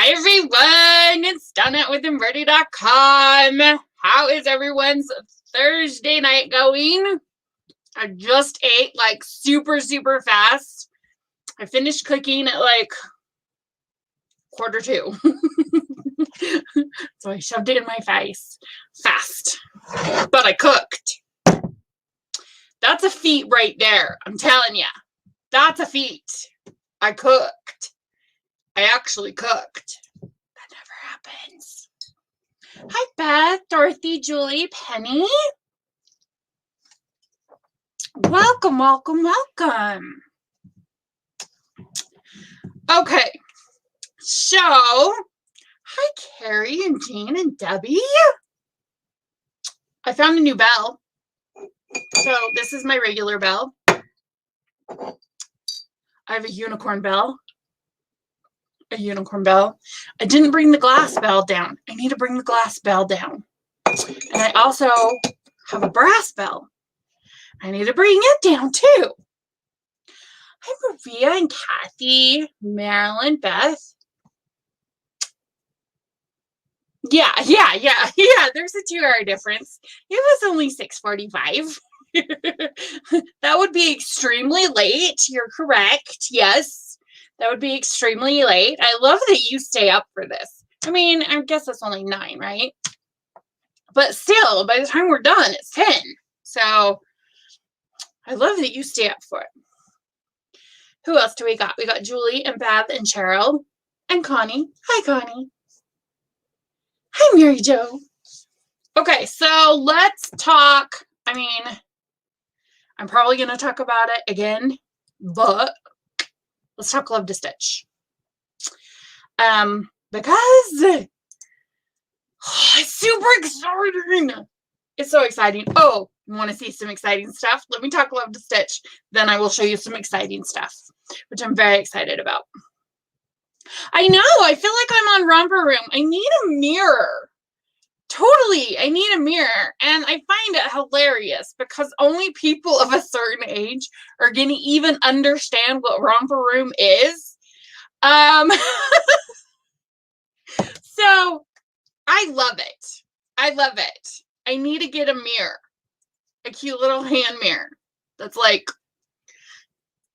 Hi everyone, it's Donna with Embroidery.com. How is everyone's Thursday night going? I just ate like super fast. I finished cooking at like 1:45. So I shoved it in my face fast. But I cooked. That's a feat right there. I'm telling you. That's a feat. I cooked. I actually cooked. That never happens. Hi, Beth, Dorothy, Julie, Penny. Welcome. Okay. So, hi, Carrie and Jean and Debbie. I found a new bell. So, this is my regular bell. I have a unicorn bell. I didn't bring the glass bell down. I need to bring the glass bell down. And I also have a brass bell. I need to bring it down too. Hi, Maria and Kathy, Marilyn, Beth. Yeah. There's a 2-hour difference. It was only 6:45. That would be extremely late. You're correct. Yes, that would be extremely late. I love that you stay up for this. I mean, I guess it's only 9, right? But still, by the time we're done, it's 10. So I love that you stay up for it. Who else do we got? We got Julie and Beth and Cheryl and Connie. Hi, Connie. Hi, Mary Jo. Okay, so let's talk. I mean, I'm probably going to talk about it again, but let's talk Love to Stitch. Because it's super exciting. It's so exciting. Oh, you want to see some exciting stuff? Let me talk Love to Stitch. Then I will show you some exciting stuff, which I'm very excited about. I know. I feel like I'm on Romper Room. I need a mirror. Totally. I need a mirror. And I find it hilarious because only people of a certain age are going to even understand what Romper Room is. So I love it. I need to get a mirror. A cute little hand mirror that's like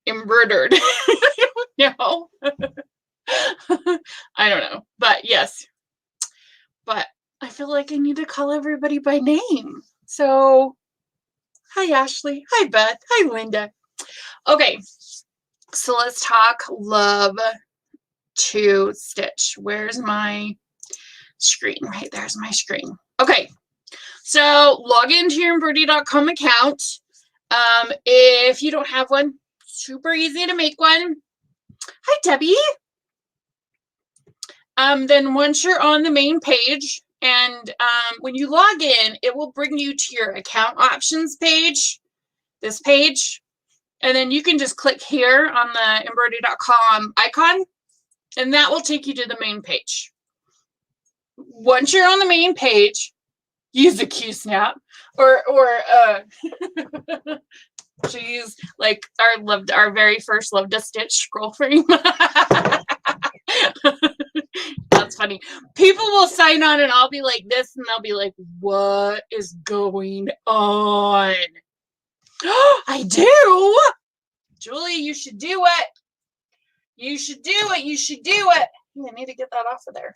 embroidered. No. I don't know. But yes. But I feel like I need to call everybody by name. So, hi, Ashley. Hi, Beth. Hi, Linda. Okay. So let's talk Love to Stitch. Where's my screen? Right there's my screen. Okay. So log into your Embroidery.com account. If you don't have one, super easy to make one. Hi, Debbie. Then once you're on the main page, and when you log in, it will bring you to your account options page, this page, and then you can just click here on the Embroidery.com icon, and that will take you to the main page. Once you're on the main page, use a Q-snap or use like our very first Love to Stitch scroll frame. That's funny. People will sign on and I'll be like this and they'll be like, what is going on? I do. Julie, you should do it. You should do it. I need to get that off of there.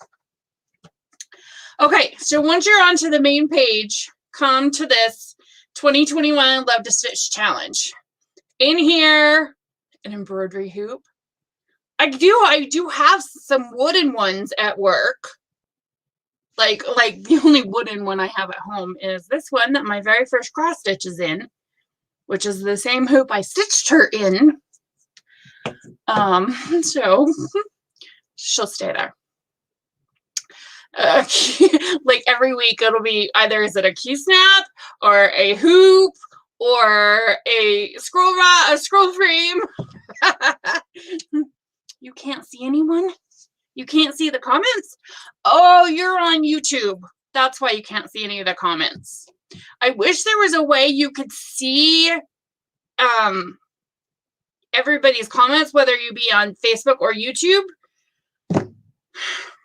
Okay, so once you're onto the main page, come to this 2021 Love to Stitch challenge. In here, an embroidery hoop. I do have some wooden ones at work. Like the only wooden one I have at home is this one that my very first cross stitch is in, which is the same hoop I stitched her in. So she'll stay there. Like every week it'll be either is it a Q-snap or a hoop or a scroll frame. You can't see anyone? You can't see the comments? Oh, you're on YouTube. That's why you can't see any of the comments. I wish there was a way you could see everybody's comments, whether you be on Facebook or YouTube.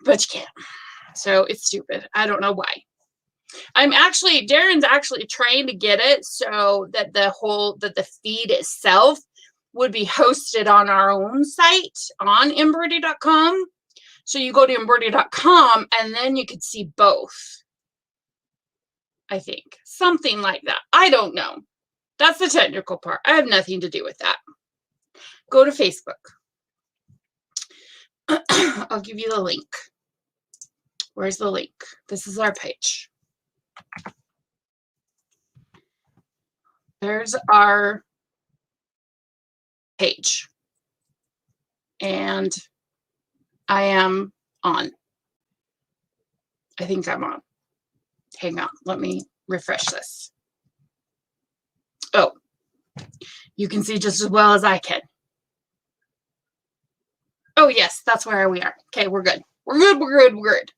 but you can't. So it's stupid. I don't know why. Darren's actually trying to get it so that the feed itself would be hosted on our own site on Embroidery.com. So you go to Embroidery.com and then you could see both. I think something like that. I don't know. That's the technical part. I have nothing to do with that. Go to Facebook. I'll give you the link. Where's the link? This is our page. There's our page. And I am on. I think I'm on. Hang on. Let me refresh this. Oh, you can see just as well as I can. Oh, yes, that's where we are. Okay, we're good. We're good. We're good. We're good.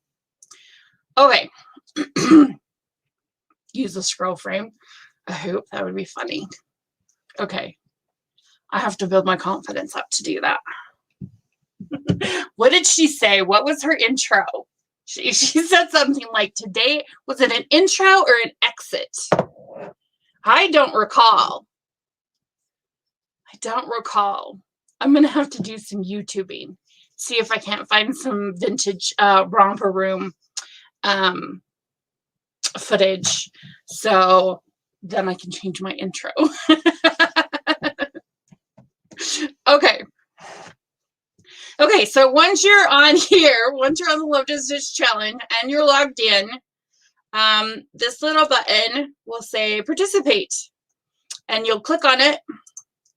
Okay. Use a scroll frame. I hope that would be funny. Okay. I have to build my confidence up to do that. What did she say? What was her intro? She said something like, today, was it an intro or an exit? I don't recall. I'm going to have to do some YouTubing. See if I can't find some vintage romper room footage. So then I can change my intro. Okay. Okay, so once you're on here, once you're on the Love to Stitch Challenge and you're logged in, this little button will say participate. And you'll click on it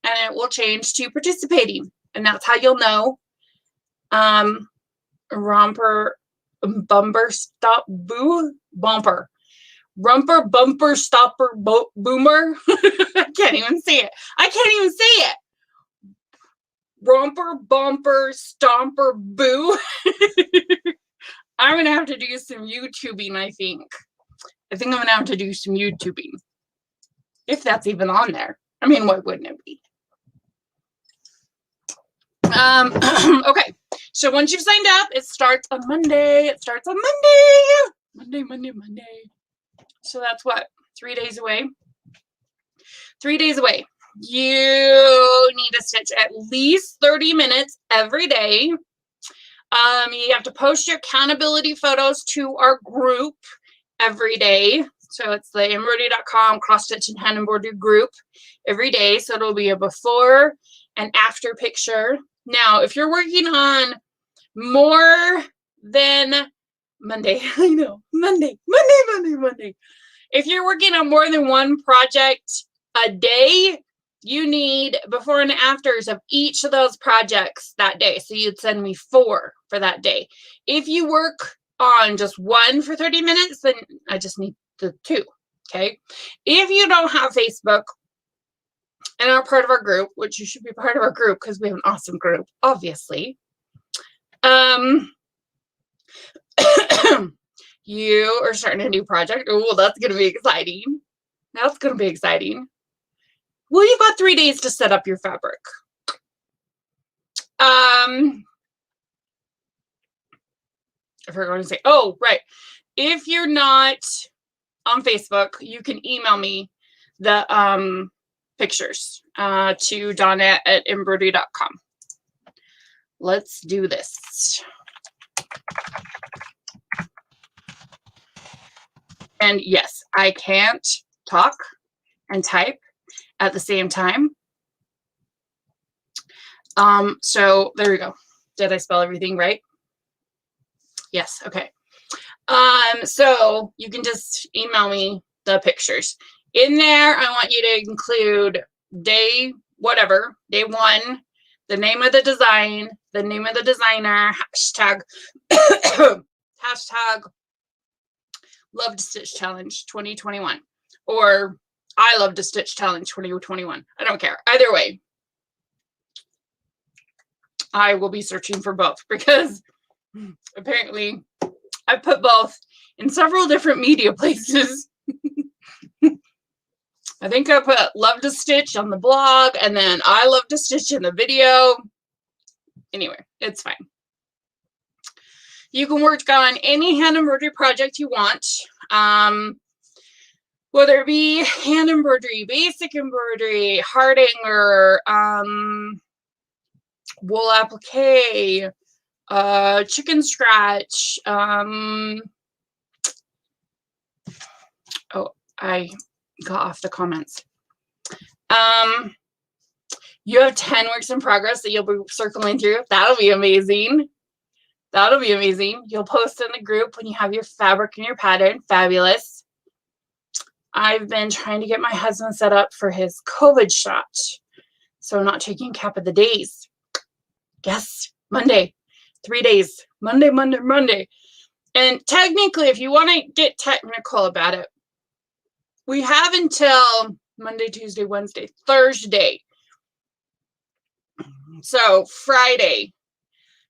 and it will change to participating. And that's how you'll know rumper bumper stop bumper. Rumper bumper stopper boomer. I can't even say it. Romper bumper stomper boo. I'm gonna have to do some YouTubing, I think. I'm gonna have to do some YouTubing. If that's even on there. I mean, why wouldn't it be? Okay. So once you've signed up, it starts on Monday. Monday. So that's what? 3 days away. 3 days away. You need to stitch at least 30 minutes every day. You have to post your accountability photos to our group every day. So it's the Embroidery.com cross stitch and hand embroidery group every day. So it'll be a before and after picture. Now, if you're working on more than Monday, I know, Monday. If you're working on more than one project a day, you need before and afters of each of those projects that day. So you'd send me 4 for that day. If you work on just one for 30 minutes, then I just need the 2. Okay. If you don't have Facebook and are part of our group, which you should be part of our group because we have an awesome group, obviously. You are starting a new project. Oh, that's going to be exciting. Well, you've got 3 days to set up your fabric. I forgot what to say. Oh, right. If you're not on Facebook, you can email me the pictures to Donna@Embroidery.com. Let's do this. And yes, I can't talk and type at the same time. So there we go. Did I spell everything right? Yes. Okay. So you can just email me the pictures. In there, I want you to include day 1, the name of the design, the name of the designer, hashtag Love to Stitch Challenge 2021, or I Love to Stitch Challenge 2021. I don't care. Either way, I will be searching for both because apparently I put both in several different media places. I think I put Love to Stitch on the blog and then I Love to Stitch in the video. Anyway, it's fine. You can work on any hand embroidery project you want. Whether it be hand embroidery, basic embroidery, Hardinger, wool applique, chicken scratch. Oh, I got off the comments. You have 10 works in progress that you'll be circling through. That'll be amazing. That'll be amazing. You'll post in the group when you have your fabric and your pattern. Fabulous. I've been trying to get my husband set up for his COVID shot, so I'm not taking cap of the days. Yes, Monday. 3 days. Monday, Monday, Monday. And technically, if you want to get technical about it, we have until Monday, Tuesday, Wednesday, Thursday. So Friday.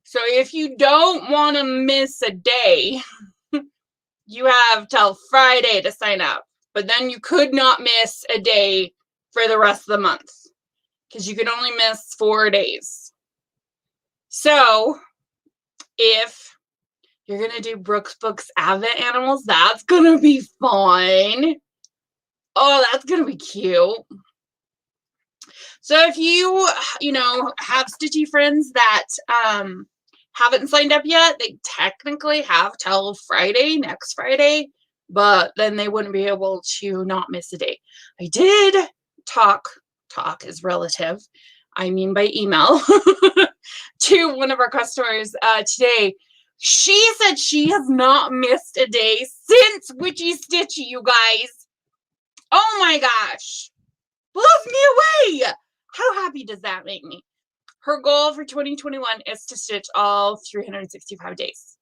So if you don't want to miss a day, you have till Friday to sign up. But then you could not miss a day for the rest of the month because you can only miss 4 days. So if you're going to do Brooks Books Advent Animals, that's going to be fun. Oh, that's going to be cute. So if you have stitchy friends that haven't signed up yet, they technically have till Friday, next Friday, but then they wouldn't be able to not miss a day. I did talk is relative, I mean by email, to one of our customers today. She said she has not missed a day since Witchy Stitchy, you guys. Oh my gosh. Blows me away. How happy does that make me? Her goal for 2021 is to stitch all 365 days.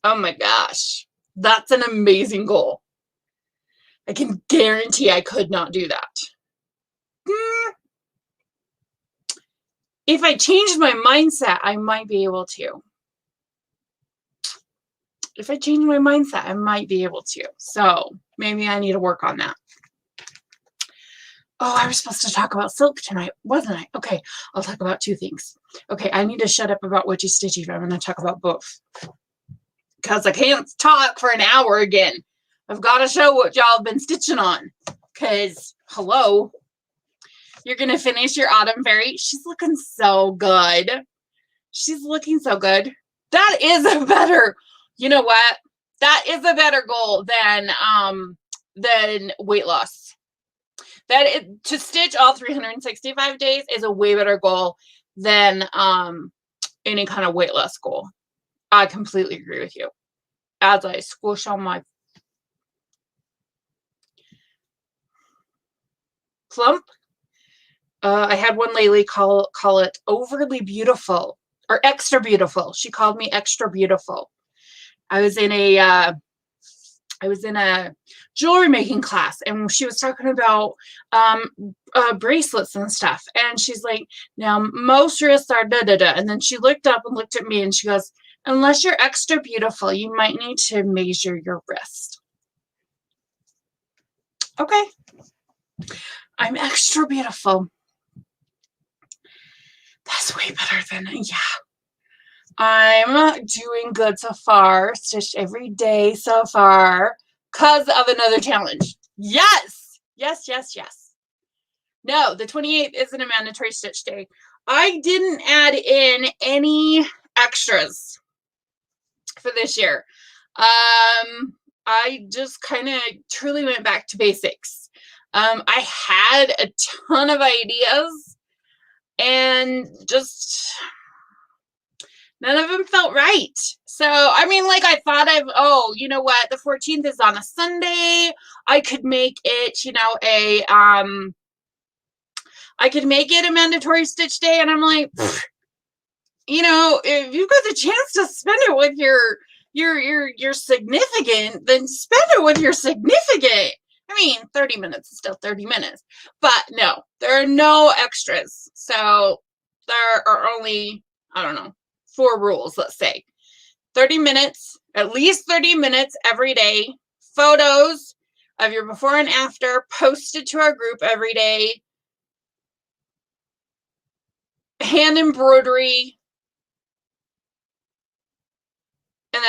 Oh my gosh. That's an amazing goal. I can guarantee I could not do that. If I changed my mindset, I might be able to. If I change my mindset, I might be able to. So maybe I need to work on that. Oh, I was supposed to talk about silk tonight, wasn't I? Okay, I'll talk about 2 things. Okay, I need to shut up about Witchy Stitchy, but I'm going to talk about both. Because I can't talk for an hour again. I've got to show what y'all have been stitching on. Because, hello, you're going to finish your Autumn Fairy. She's looking so good. She's looking so good. That is a better, you know what? That is a better goal than weight loss. To stitch all 365 days is a way better goal than any kind of weight loss goal. I completely agree with you. As I squish on my plump, I had one lady call it overly beautiful or extra beautiful. She called me extra beautiful. I was in a jewelry making class, and she was talking about bracelets and stuff. And she's like, now most wrists are da da da. And then she looked up and looked at me and she goes, unless you're extra beautiful, you might need to measure your wrist. Okay. I'm extra beautiful. That's way better than, yeah. I'm doing good so far. Stitched every day so far because of another challenge. Yes. Yes, yes, yes. No, the 28th isn't a mandatory stitch day. I didn't add in any extras for this year. I just kind of truly went back to basics. I had a ton of ideas and just none of them felt right. So, I mean, like I thought you know what? The 14th is on a Sunday. I could make it, I could make it a mandatory stitch day. And I'm like, if you've got the chance to spend it with your significant, then spend it with your significant. I mean, 30 minutes is still 30 minutes. But no, there are no extras. So there are only, I don't know, 4 rules, let's say. 30 minutes, at least 30 minutes every day. Photos of your before and after posted to our group every day. Hand embroidery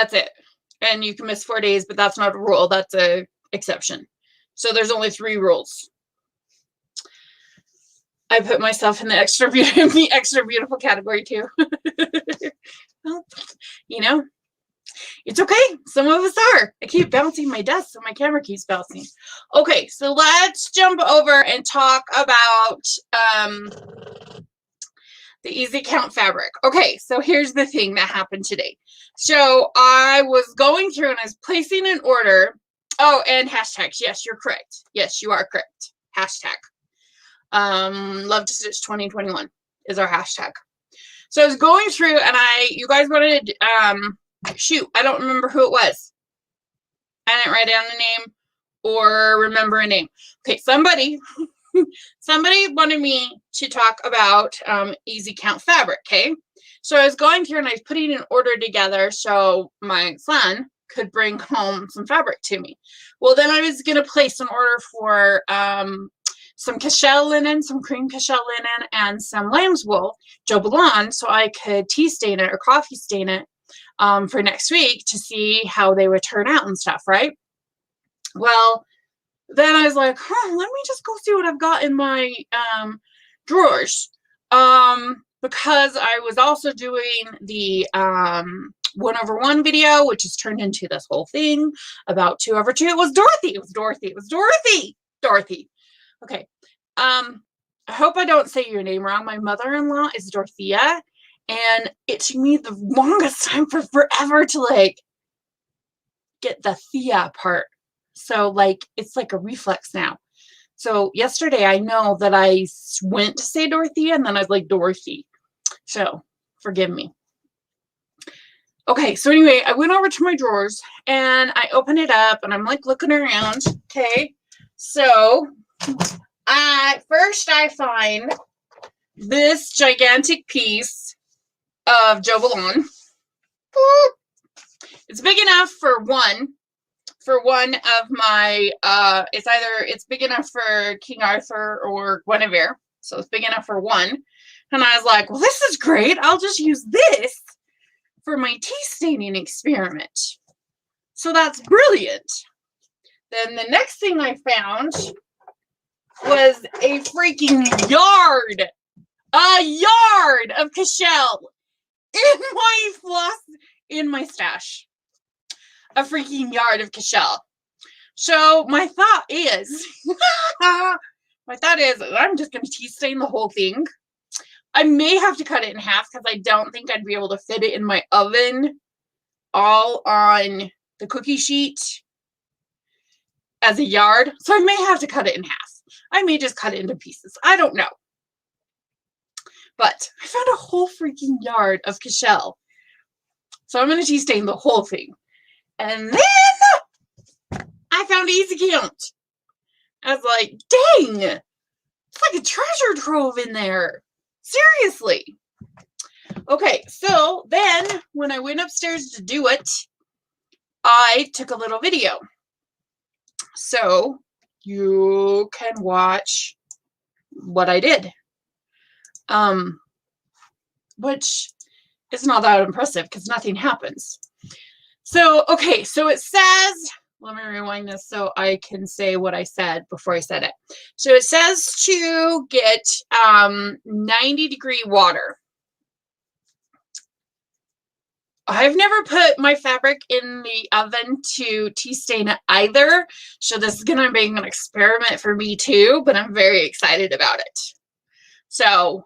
that's it. And you can miss 4 days, but that's not a rule. That's a exception. So there's only 3 rules. I put myself in the extra beautiful category too. Well, you know, it's okay. Some of us are. I keep bouncing my desk, so my camera keeps bouncing. Okay, so let's jump over and talk about the Easy Count fabric. Okay, so here's the thing that happened today. So I was going through and I was placing an order. Oh, and hashtags. Yes, you're correct. Yes, you are correct. Hashtag. Love to Stitch 2021 is our hashtag. So I was going through and you guys wanted, shoot, I don't remember who it was. I didn't write down a name or remember a name. Okay, somebody wanted me to talk about Easy Count fabric, okay? So I was going through and I was putting an order together so my son could bring home some fabric to me. Well, then I was going to place an order for some cashel linen, some cream cashel linen, and some lamb's wool, Jobelan, so I could tea stain it or coffee stain it for next week to see how they would turn out and stuff, right? Well, then I was like, let me just go see what I've got in my drawers. Because I was also doing the 1/1 video, which has turned into this whole thing about 2/2. It was Dorothy. Okay. I hope I don't say your name wrong. My mother-in-law is Dorothea, and it took me the longest time for forever to like get the Thea part. So like it's like a reflex now. So yesterday I know that I went to say Dorothea and then I was like Dorothy. So forgive me. Okay, so anyway, I went over to my drawers and I opened it up and I'm like looking around. Okay, so first I find this gigantic piece of Jobelan. It's big enough for one of my it's big enough for King Arthur or Guinevere, so it's big enough for one. And I was like, well, this is great. I'll just use this for my tea staining experiment. So that's brilliant. Then the next thing I found was a freaking yard of cashel in my stash. A freaking yard of cashel. So my thought is I'm just going to tea stain the whole thing. I may have to cut it in half because I don't think I'd be able to fit it in my oven all on the cookie sheet as a yard. So I may have to cut it in half. I may just cut it into pieces. I don't know. But I found a whole freaking yard of cashel. So I'm going to tea stain the whole thing. And then I found Easy Count. I was like, dang, it's like a treasure trove in there. Seriously. Okay, so then when I went upstairs to do it, I took a little video. So you can watch what I did. Which is not that impressive because nothing happens. So, okay, so it says, let me rewind this so I can say what I said before I said it. So it says to get 90-degree water. I've never put my fabric in the oven to tea stain it either. So this is going to be an experiment for me too, but I'm very excited about it. So,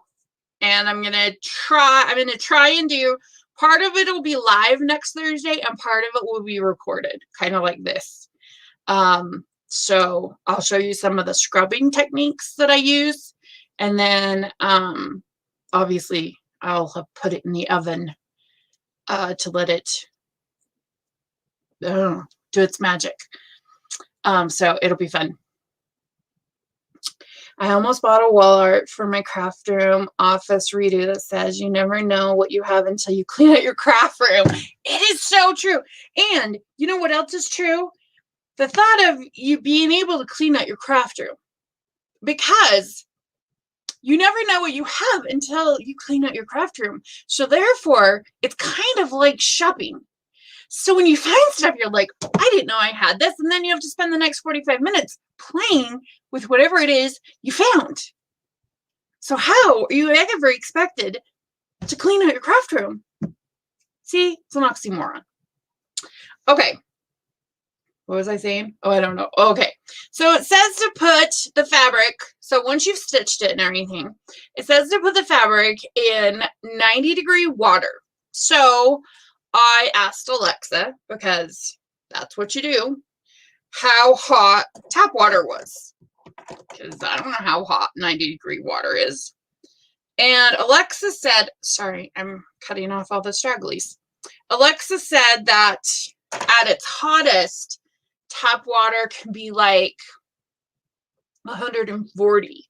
and I'm going to try and do, part of it will be live next Thursday and part of it will be recorded, kind of like this. So I'll show you some of the scrubbing techniques that I use. And then, obviously I'll have put it in the oven to let it do its magic. So it'll be fun. I almost bought a wall art for my craft room office redo that says you never know what you have until you clean out your craft room. It is so true. And you know what else is true? The thought of you being able to clean out your craft room, because you never know what you have until you clean out your craft room. So therefore, it's kind of like shopping. So when you find stuff, you're like, I didn't know I had this. And then you have to spend the next 45 minutes playing with whatever it is you found. So how are you ever expected to clean out your craft room? See, it's an oxymoron. Okay. What was I saying? Oh, I don't know. Okay. So it says to put the fabric, so once you've stitched it and everything, it says to put the fabric in 90-degree water. So I asked Alexa, because that's what you do, how hot tap water was. Because I don't know how hot 90-degree water is. And Alexa said, sorry, I'm cutting off all the stragglies. Alexa said that at its hottest, tap water can be like 140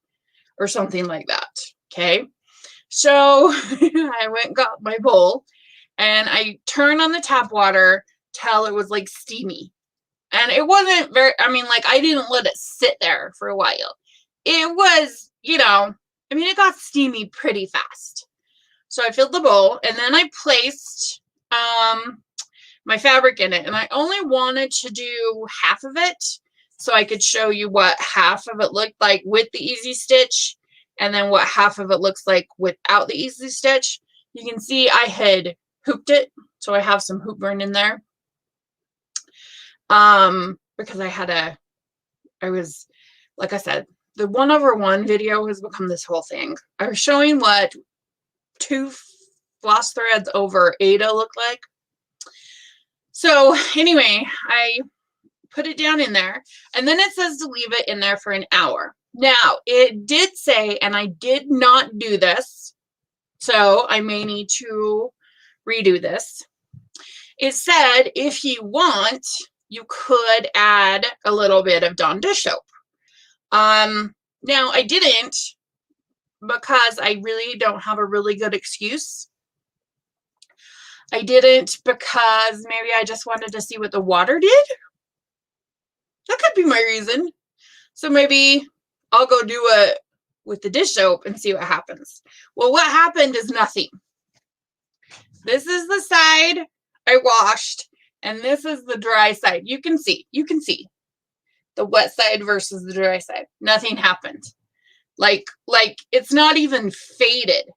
or something like that. Okay. So I went and got my bowl and I turned on the tap water till it was like steamy. And it wasn't very, I mean, like I didn't let it sit there for a while. It was, you know, I mean, it got steamy pretty fast. So I filled the bowl and then I placed my fabric in it. And I only wanted to do half of it so I could show you what half of it looked like with the easy stitch and then what half of it looks like without the easy stitch. You can see I had hooped it. So I have some hoop burn in there. Because I was, like I said, the 1/1 video has become this whole thing. I was showing what 2 floss threads over Ada look like. So anyway, I put it down in there and then it says to leave it in there for an hour. Now it did say, and I did not do this, so I may need to redo this. It said, if you want, you could add a little bit of Dawn dish soap. Now I didn't because I really don't have a really good excuse. I didn't because maybe I just wanted to see what the water did. That could be my reason. So maybe I'll go do it with the dish soap and see what happens. Well, what happened is nothing. This is the side I washed, and this is the dry side. You can see the wet side versus the dry side. Nothing happened. Like it's not even faded.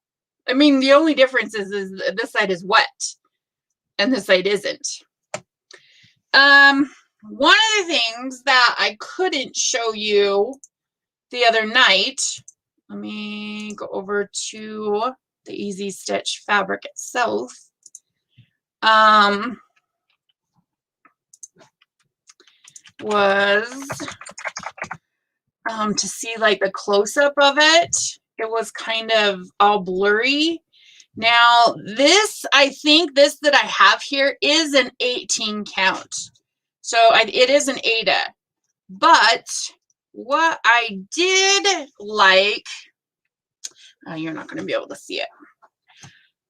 I mean, the only difference is this side is wet and this side isn't. One of the things that I couldn't show you the other night, let me go over to the Easy Stitch fabric itself. Was to see like the close-up of it. It was kind of all blurry. Now this, I think this that I have here is an 18 count. So it is an Ada. But what I did like, oh, you're not going to be able to see it.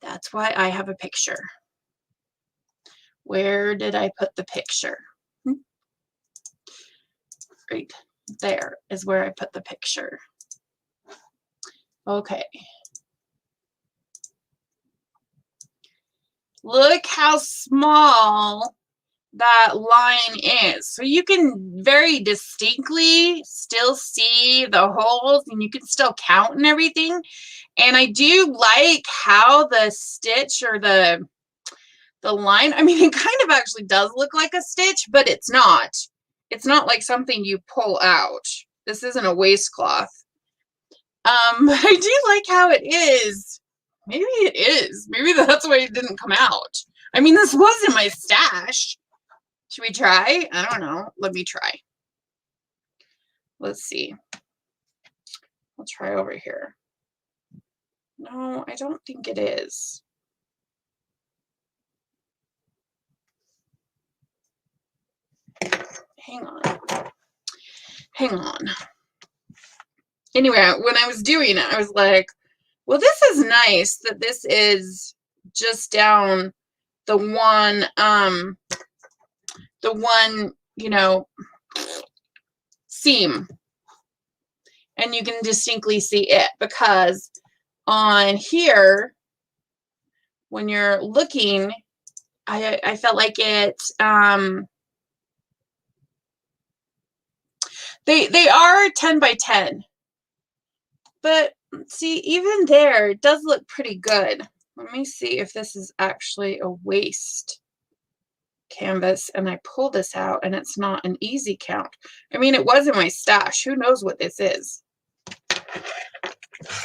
That's why I have a picture. Where did I put the picture? Right there is where I put the picture. Okay. Look how small that line is. So you can very distinctly still see the holes and you can still count and everything. And I do like how the stitch or the line, I mean, it kind of actually does look like a stitch, but it's not. It's not like something you pull out. This isn't a waistcloth. But I do like how it is. Maybe it is. Maybe that's why it didn't come out. I mean, this was in my stash. Should we try? I don't know. Let me try. Let's see. I'll try over here. No, I don't think it is. Hang on. Hang on. Anyway, when I was doing it, I was like, well, this is nice that this is just down the one, you know, seam. And you can distinctly see it because on here, when you're looking I felt like it, they are 10 by 10, but see, even there, it does look pretty good. Let me see if this is actually a waist canvas, and I pull this out and it's not an easy count. I mean, it was in my stash. Who knows what this is?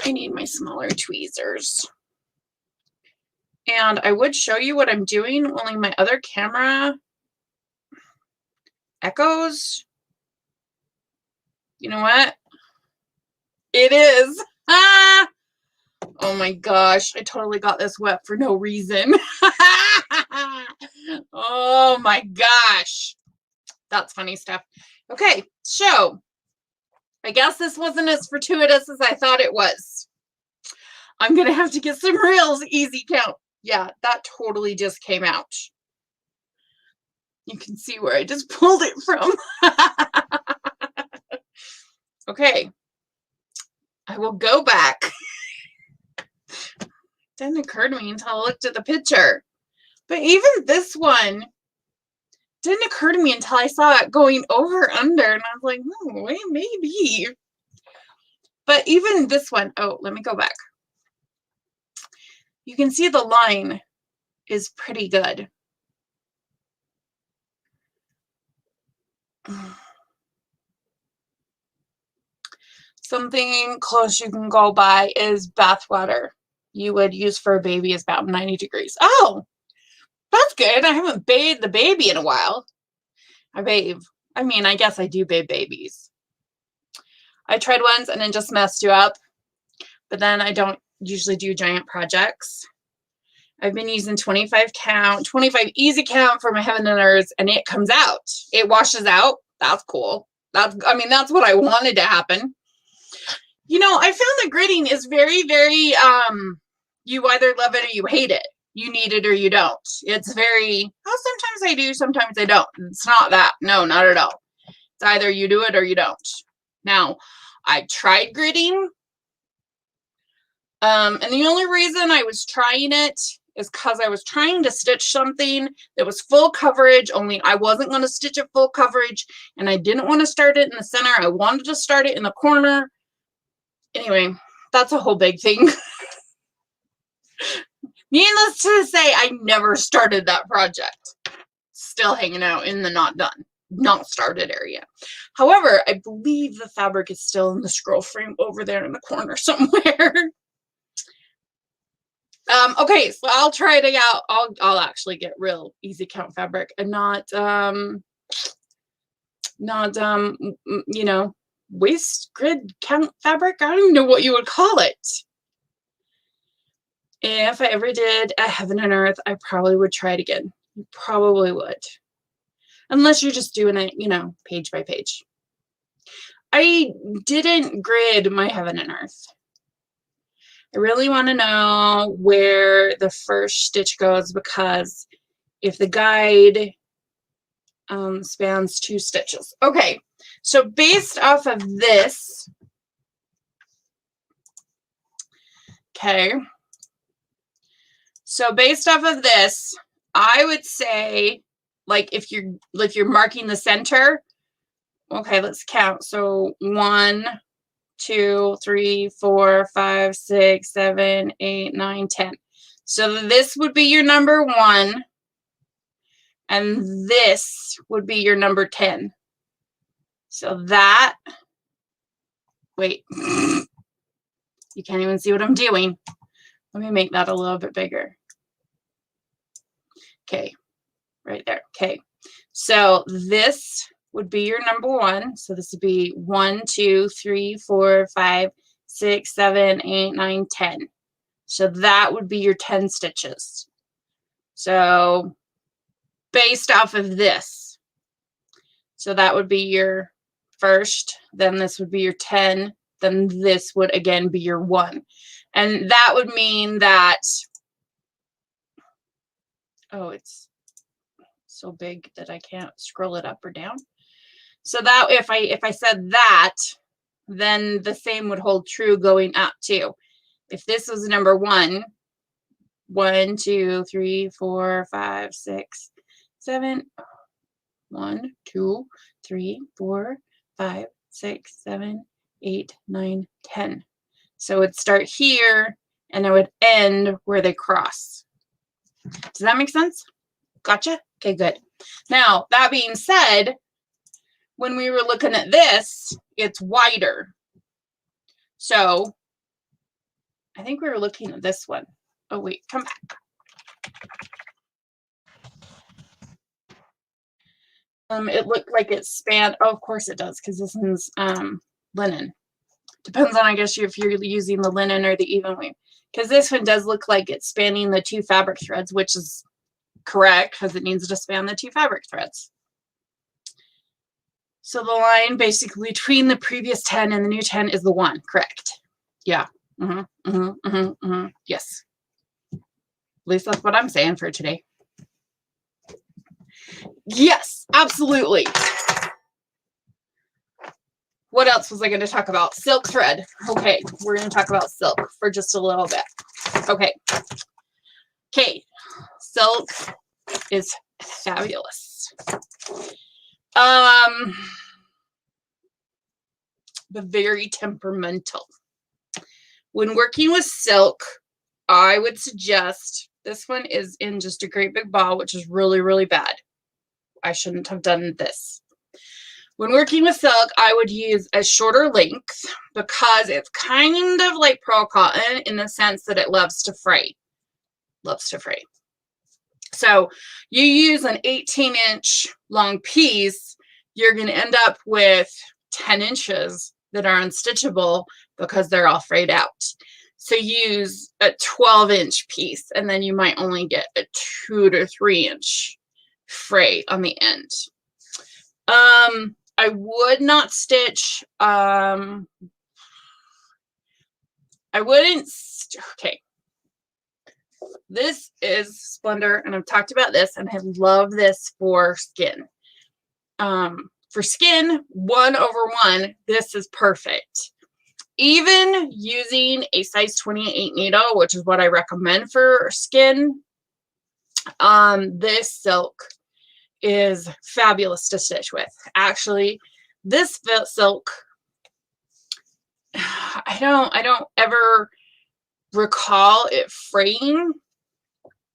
I need my smaller tweezers. And I would show you what I'm doing, only my other camera echoes. You know what? It is. Ah! Oh my gosh, I totally got this wet for no reason. Oh my gosh. That's funny stuff. Okay, so I guess this wasn't as fortuitous as I thought it was. I'm going to have to get some reels easy count. Yeah, that totally just came out. You can see where I just pulled it from. Okay. I will go back. Didn't occur to me until I looked at the picture. But even this one didn't occur to me until I saw it going over under. And I was like, oh, wait, maybe. But even this one, oh, let me go back. You can see the line is pretty good. Something close you can go by is bath water. You would use for a baby is about 90 degrees. Oh, that's good. I haven't bathed the baby in a while. I bathe. I mean, I guess I do bathe babies. I tried once and it just messed you up. But then I don't usually do giant projects. I've been using 25 easy count for my heaven and earth, and it comes out. It washes out. That's cool. That's what I wanted to happen. You know, I found that gridding is very, very, you either love it or you hate it. You need it or you don't. It's very, oh, sometimes I do, sometimes I don't. It's not that. No, not at all. It's either you do it or you don't. Now, I tried gridding. And the only reason I was trying it is because I was trying to stitch something that was full coverage, only I wasn't going to stitch it full coverage, and I didn't want to start it in the center. I wanted to start it in the corner. Anyway, that's a whole big thing. Needless to say, I never started that project. Still hanging out in the not done, not started area. However, I believe the fabric is still in the scroll frame over there in the corner somewhere. Okay, so I'll try it out. I'll actually get real easy count fabric and not you know, waist grid count fabric. I don't even know what you would call it. If I ever did a heaven and earth, I probably would try it again. You probably would. Unless you're just doing it, you know, page by page. I didn't grid my heaven and earth. I really want to know where the first stitch goes, because if the guide spans 2 stitches. Okay, so based off of this, okay, so based off of this, I would say, like, if you're marking the center, okay, let's count. So 1, 2, 3, 4, 5, 6, 7, 8, 9, 10. So this would be your number 1, and this would be your number 10. So that, wait, you can't even see what I'm doing. Let me make that a little bit bigger. Okay, right there. Okay, so this would be your number 1. So this would be 1, 2, 3, 4, 5, 6, 7, 8, 9, 10. So that would be your 10 stitches. So based off of this, so that would be your first, then this would be your 10, then this would again be your 1. And that would mean that, oh, it's so big that I can't scroll it up or down. So that if I said that, then the same would hold true going up too. If this was number 1, 1, 2, 3, 4, 5, 6, 7. 1, 2, 3, 4, 5, 6, 7, 8, 9, 10. So it would start here and it would end where they cross. Does that make sense? Gotcha? Okay, good. Now, that being said, when we were looking at this, it's wider. So I think we were looking at this one. Oh, wait, come back. It looked like it spanned. Oh, of course it does, because this one's linen. Depends on, I guess, if you're using the linen or the even weave. Because this one does look like it's spanning the 2 fabric threads, which is correct because it needs to span the 2 fabric threads. So the line basically between the previous 10 and the new 10 is the 1, correct? Yeah. Yes. At least that's what I'm saying for today. Yes, absolutely. What else was I going to talk about? Silk thread. Okay, we're going to talk about silk for just a little bit. Okay. Okay, silk is fabulous. But very temperamental. When working with silk, I would suggest, this one is in just a great big ball, which is really, really bad. I shouldn't have done this. When working with silk, I would use a shorter length because it's kind of like pearl cotton in the sense that it loves to fray. Loves to fray. So you use an 18-inch long piece, you're going to end up with 10 inches that are unstitchable because they're all frayed out. So use a 12-inch piece, and then you might only get a 2 to 3-inch fray on the end. I would not stitch. I wouldn't. Okay. This is Splendor, and I've talked about this, and I love this for skin. For skin, 1/1, this is perfect. Even using a size 28 needle, which is what I recommend for skin, this silk is fabulous to stitch with. Actually, this silk, I don't ever recall it fraying.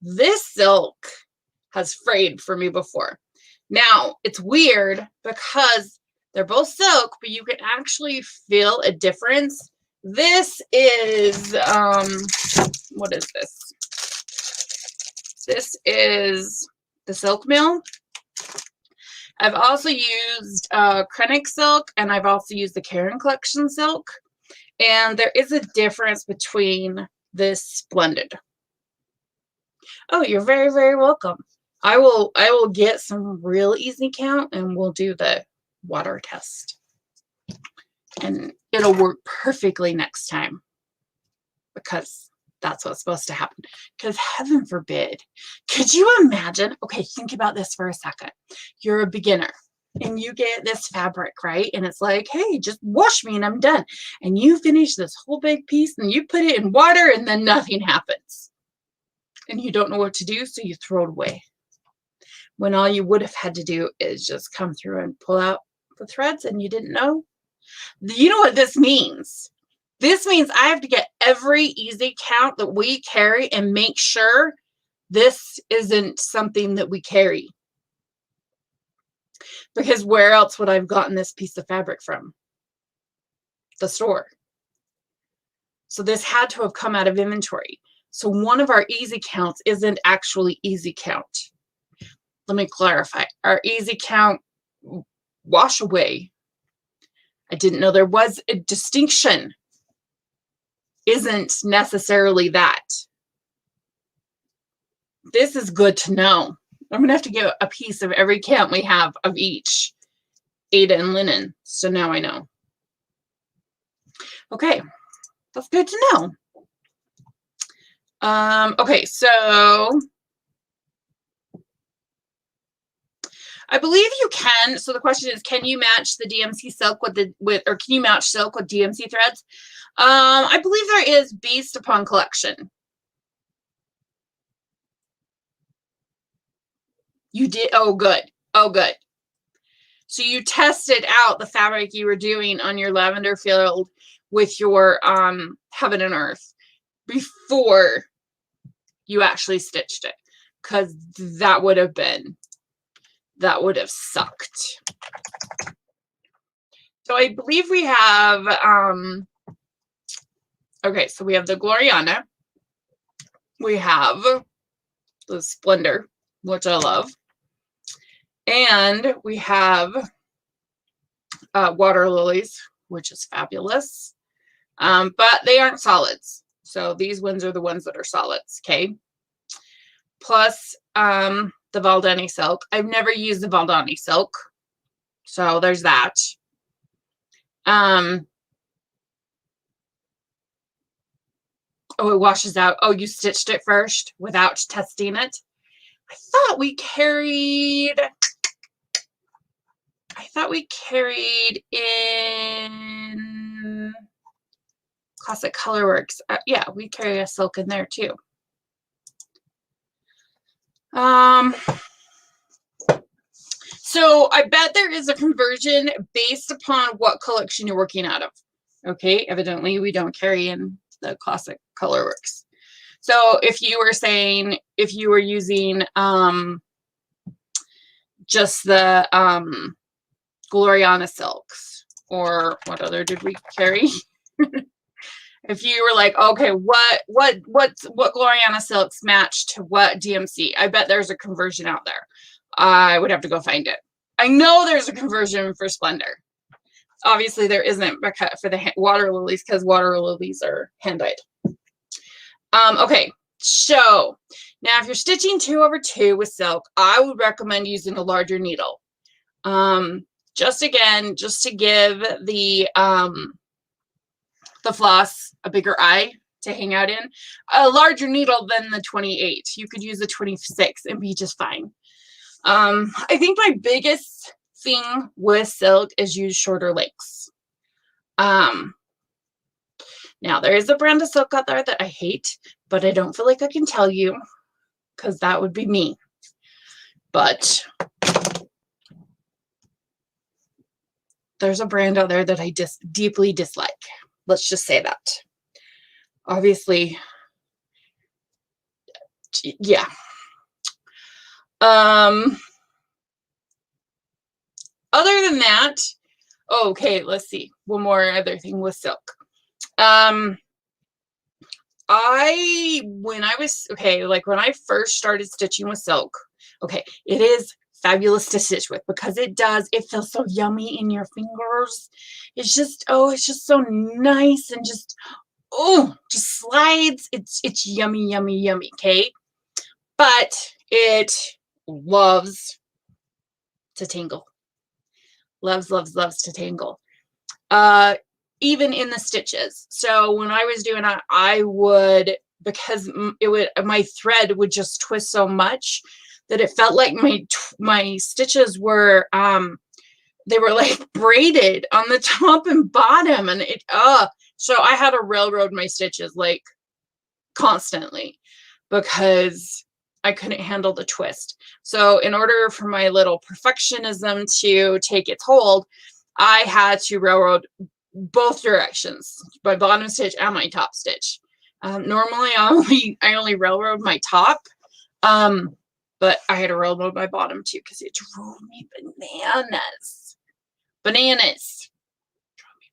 This silk has frayed for me before. Now, it's weird because they're both silk, but you can actually feel a difference. This is, what is this? This is the Silk Mill. I've also used Krennic silk, and I've also used the Karen Collection silk. And there is a difference between this Splendid. Oh, you're very, very welcome. I will get some real easy count, and we'll do the water test. And it'll work perfectly next time because that's what's supposed to happen. Because heaven forbid, could you imagine? Okay, think about this for a second. You're a beginner and you get this fabric, right? And it's like, hey, just wash me and I'm done. And you finish this whole big piece and you put it in water and then nothing happens. And you don't know what to do, so you throw it away. When all you would have had to do is just come through and pull out the threads, and you didn't know. You know what this means? This means I have to get every easy count that we carry and make sure this isn't something that we carry. Because where else would I have gotten this piece of fabric from? The store. So this had to have come out of inventory. So one of our easy counts isn't actually easy count. Let me clarify. Our easy count wash away. I didn't know there was a distinction. Isn't necessarily that. This is good to know. I'm going to have to get a piece of every count we have of each. Ada and linen. So now I know. Okay. That's good to know. Okay, so I believe you can. So the question is, can you match the DMC silk or can you match silk with DMC threads? I believe there is based upon collection. You did? Oh, good. Oh, good. So you tested out the fabric you were doing on your lavender field with your Heaven and Earth before you actually stitched it, because that would have sucked. So I believe we have okay, so we have the Gloriana, we have the Splendor, which I love, and we have Water Lilies, which is fabulous, but they aren't solids. So these ones are the ones that are solids, okay? Plus the Valdani silk. I've never used the Valdani silk, so there's that. Oh, it washes out. Oh, you stitched it first without testing it? I thought we carried in Classic Colorworks. Yeah, we carry a silk in there too. So I bet there is a conversion based upon what collection you're working out of. Okay, evidently we don't carry in the Classic Colorworks. So if you were saying, if you were using just the Gloriana silks, or what other did we carry? If you were like, okay, what Gloriana silks match to what DMC? I bet there's a conversion out there. I would have to go find it. I know there's a conversion for Splendor. Obviously, there isn't for the Water Lilies, because Water Lilies are hand dyed. Okay, so now if you're stitching 2/2 with silk, I would recommend using a larger needle. Just to give the floss a bigger eye to hang out in. A larger needle than the 28. You could use a 26 and be just fine. I think my biggest thing with silk is use shorter lengths. Now there is a brand of silk out there that I hate, but I don't feel like I can tell you, because that would be me. But there's a brand out there that I just deeply dislike. Let's just say that. Obviously, yeah. Other than that, okay, let's see. One more other thing with silk. When I first started stitching with silk, okay, it is fabulous to stitch with, because it feels so yummy in your fingers. It's just so nice, and just slides. It's yummy, yummy, yummy, okay? But it loves to tangle. Loves, loves, loves to tangle. Even in the stitches. So when I was doing it, I would, because my thread would just twist so much that it felt like my stitches were they were like braided on the top and bottom, and so I had to railroad my stitches like constantly, because I couldn't handle the twist. So in order for my little perfectionism to take its hold, I had to railroad both directions, my bottom stitch and my top stitch. Normally I only railroad my top, but I had to railroad my bottom too, because it drove me bananas. Drove me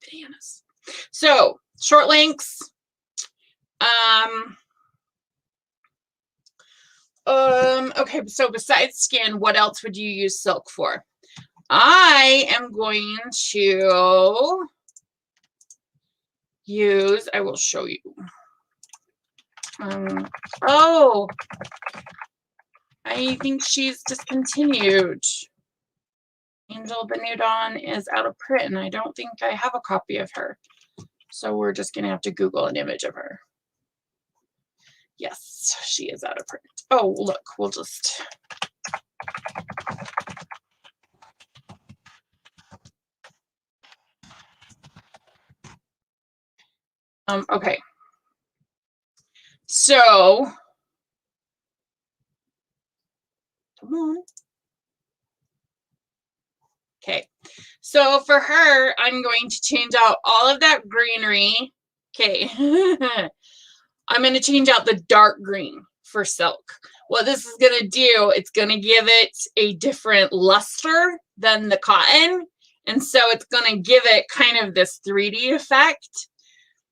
bananas. So short lengths. Okay, so besides skin, what else would you use silk for? I am going to use, I will show you. Oh, I think she's discontinued. Angel Benudon is out of print, and I don't think I have a copy of her. So we're just going to have to Google an image of her. Yes, she is out of print. Oh, look, we'll just... Okay. So, come on. Okay. So for her, I'm going to change out all of that greenery. Okay. I'm going to change out the dark green for silk. What this is going to do, it's going to give it a different luster than the cotton. And so it's going to give it kind of this 3D effect.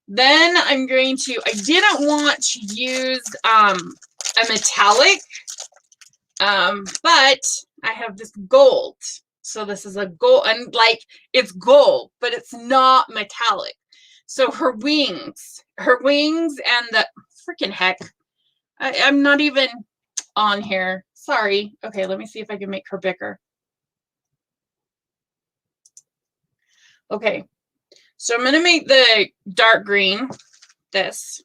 Then I'm going to, I didn't want to use a metallic, but I have this gold. So this is a gold, and like it's gold, but it's not metallic. So her wings and the freaking heck, I'm not even on here. Sorry. Okay, let me see if I can make her bigger. Okay, so I'm going to make the dark green this.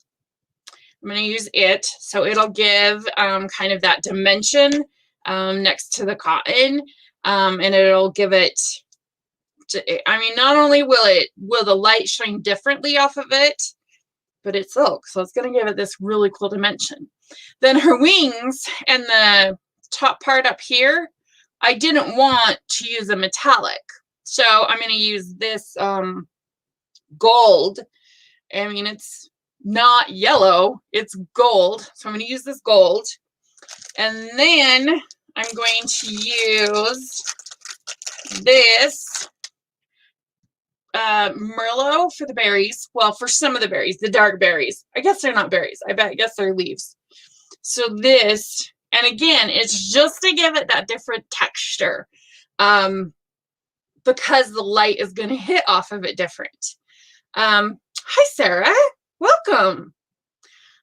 I'm going to use it, so it'll give kind of that dimension next to the cotton, and it'll give it, I mean, not only will the light shine differently off of it, but it's silk, so it's going to give it this really cool dimension. Then her wings and the top part up here, I didn't want to use a metallic, so I'm going to use this gold. I mean, it's not yellow, it's gold, so I'm going to use this gold. And then I'm going to use this Merlot for the berries. Well, for some of the berries, the dark berries. I guess they're not berries. I guess they're leaves. So this, and again, it's just to give it that different texture, because the light is going to hit off of it different. Hi, Sarah. Welcome.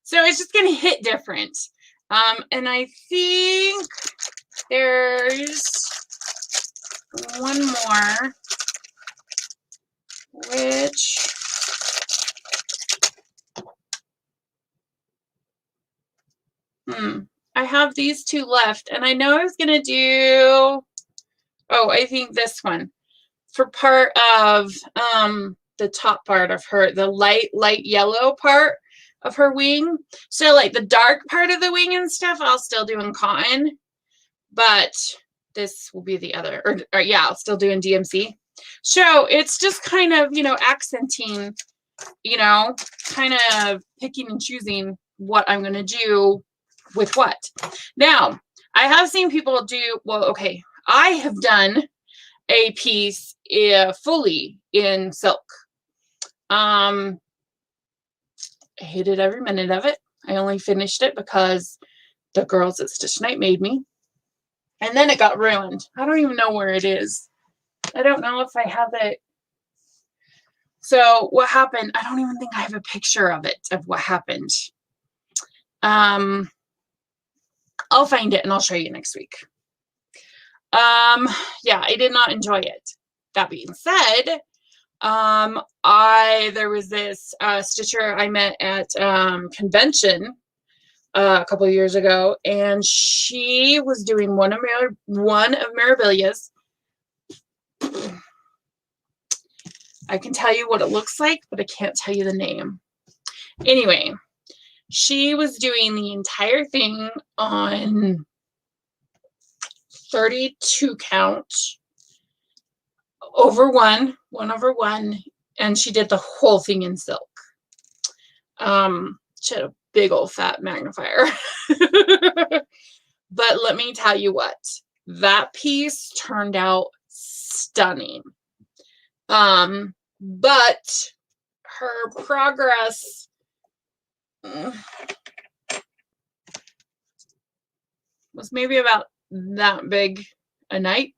So it's just going to hit different. And I think there's one more, which I have these two left, and I know I was going to do, oh, I think this one for part of the top part of her, the light yellow part of her wing. So like the dark part of the wing and stuff, I'll still do in cotton, but this will be the other, or yeah, I'll still do in DMC. So it's just kind of, you know, accenting, you know, kind of picking and choosing what I'm going to do with what. Now, I have seen people do, well, okay, I have done a piece fully in silk. I hated every minute of it. I only finished it because the girls at Stitch Night made me. And then it got ruined. I don't even know where it is. I don't know if I have it. So what happened, I don't even think I have a picture of it, of what happened. I'll find it and I'll show you next week. Yeah, I did not enjoy it. That being said, there was this stitcher I met at convention a couple of years ago, and she was doing one of Mirabilia's. I can tell you what it looks like, but I can't tell you the name. Anyway, she was doing the entire thing on 32 count over one over one, and she did the whole thing in silk. She had a big old fat magnifier. But let me tell you what, that piece turned out stunning. But her progress was maybe about that big a night.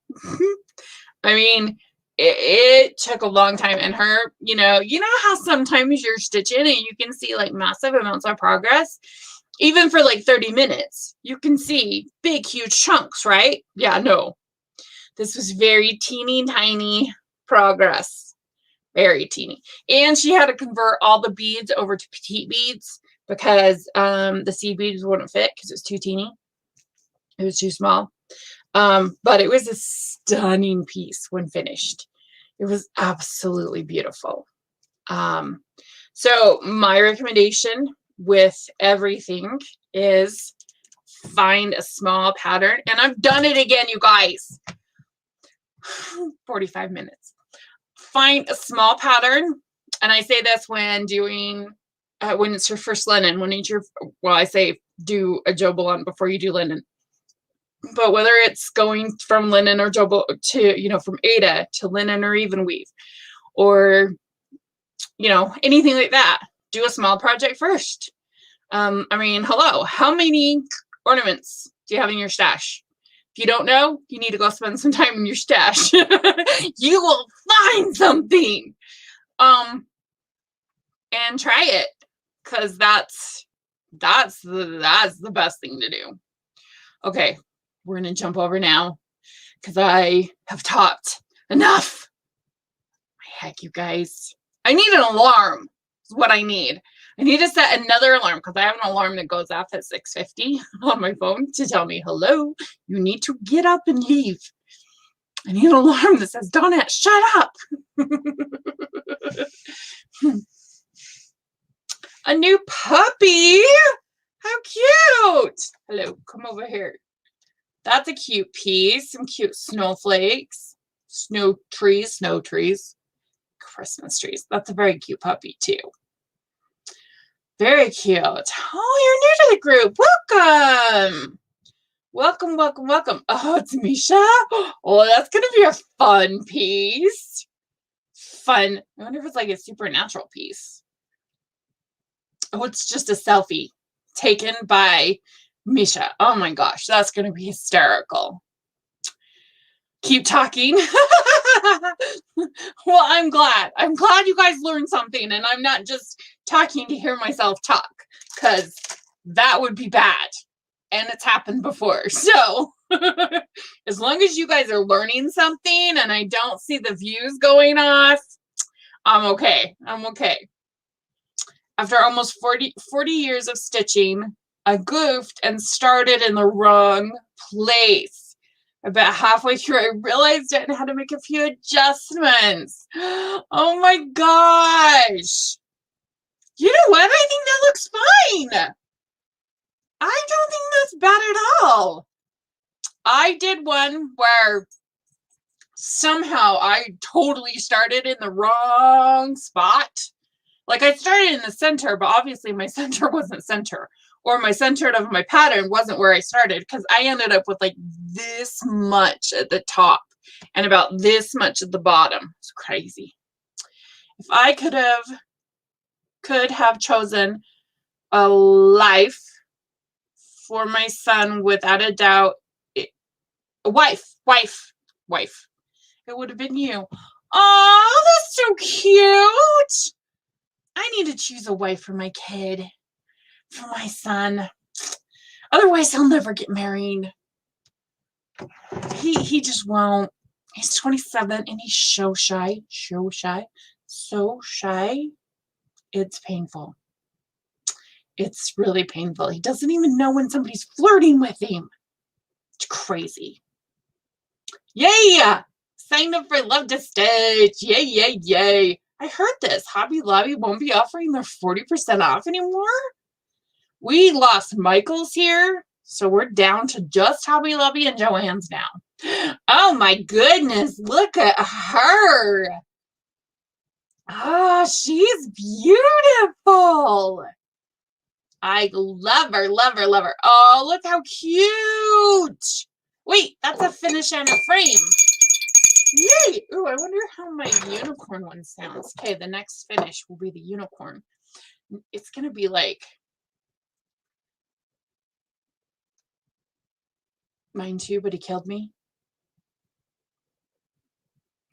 I mean, it took a long time, and her, you know how sometimes you're stitching and you can see like massive amounts of progress, even for like 30 minutes, you can see big, huge chunks, right? Yeah, no, this was very teeny tiny progress, very teeny. And she had to convert all the beads over to petite beads because the seed beads wouldn't fit because it was too teeny. It was too small. But it was a stunning piece when finished. It was absolutely beautiful. So my recommendation with everything is find a small pattern. And I've done it again, you guys. 45 minutes. Find a small pattern. And I say this when doing, when it's your first linen, when it's your, well, I say do a jobo before you do linen. But whether it's going from linen or jobo to, you know, from Aida to linen or even weave, or, you know, anything like that, do a small project first. I mean, hello, how many ornaments do you have in your stash? If you don't know, you need to go spend some time in your stash. You will find something. And try it, because that's the best thing to do. Okay, we're gonna jump over now because I have talked enough. Heck, you guys, I need an alarm. Is what I need. I need to set another alarm because I have an alarm that goes off at 6:50 on my phone to tell me, hello, you need to get up and leave. I need an alarm that says, Donette, shut up. A new puppy. How cute. Hello, come over here. That's a cute piece. Some cute snowflakes. Snow trees. Christmas trees. That's a very cute puppy too. Very cute. Oh, you're new to the group. Welcome. Welcome. Oh, it's Misha. Oh, that's going to be a fun piece. Fun. I wonder if it's like a supernatural piece. Oh, it's just a selfie taken by Misha. Oh my gosh, that's going to be hysterical. Keep talking. Well, I'm glad. I'm glad you guys learned something and I'm not just talking to hear myself talk, because that would be bad. And it's happened before. So as long as you guys are learning something and I don't see the views going off, I'm okay. After almost 40 years of stitching, I goofed and started in the wrong place. About halfway through, I realized I had to make a few adjustments. Oh my gosh. You know what? I think that looks fine. I don't think that's bad at all. I did one where somehow I totally started in the wrong spot. Like I started in the center, but obviously my center wasn't center, or my center of my pattern wasn't where I started, because I ended up with like this much at the top and about this much at the bottom. It's crazy. If I could have chosen a life for my son, without a doubt, a wife, it would have been you. Oh, that's so cute. I need to choose a wife for my kid, for my son. Otherwise, he'll never get married. He just won't. He's 27 and he's so shy. It's painful. It's really painful. He doesn't even know when somebody's flirting with him. It's crazy. Yay! Signed up for Love to Stitch. Yay. I heard this. Hobby Lobby won't be offering their 40% off anymore. We lost Michael's here, so we're down to just Hobby Lobby and Joann's now. Oh my goodness, look at her. Oh, she's beautiful. I love her. Oh, look how cute. Wait, that's a finish and a frame. Yay! Ooh, I wonder how my unicorn one sounds. Okay, the next finish will be the unicorn. It's going to be like mine too, but he killed me.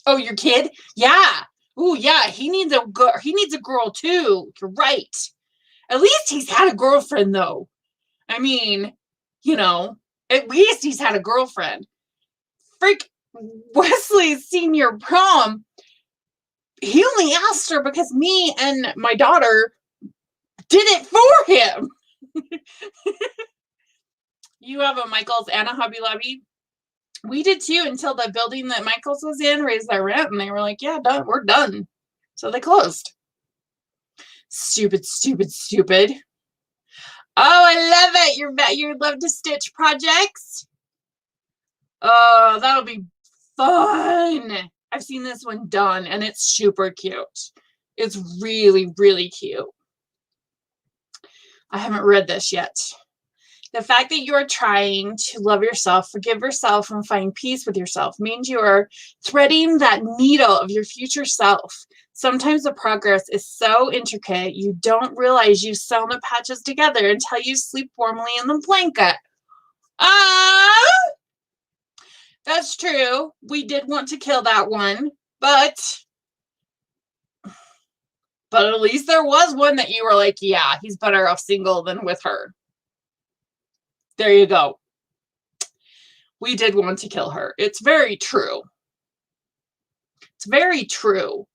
Oh, your kid? Yeah. Ooh, yeah, he needs a girl too. You're right. At least he's had a girlfriend though. I mean, you know, at least he's had a girlfriend. Freak Wesley's senior prom, he only asked her because me and my daughter did it for him. You have a Michael's and a Hobby Lobby? We did too, until the building that Michael's was in raised their rent, and they were like, yeah, done, we're done. So they closed. Stupid. Oh, I love it. You love to stitch projects. Oh, that'll be fun. I've seen this one done and it's super cute. It's really, really cute. I haven't read this yet. The fact that you are trying to love yourself, forgive yourself, and find peace with yourself means you are threading that needle of your future self. Sometimes the progress is so intricate you don't realize you've sewn the patches together until you sleep warmly in the blanket. Ah, that's true. We did want to kill that one, but at least there was one that you were like, yeah, he's better off single than with her. There you go. We did want to kill her. It's very true. It's very true.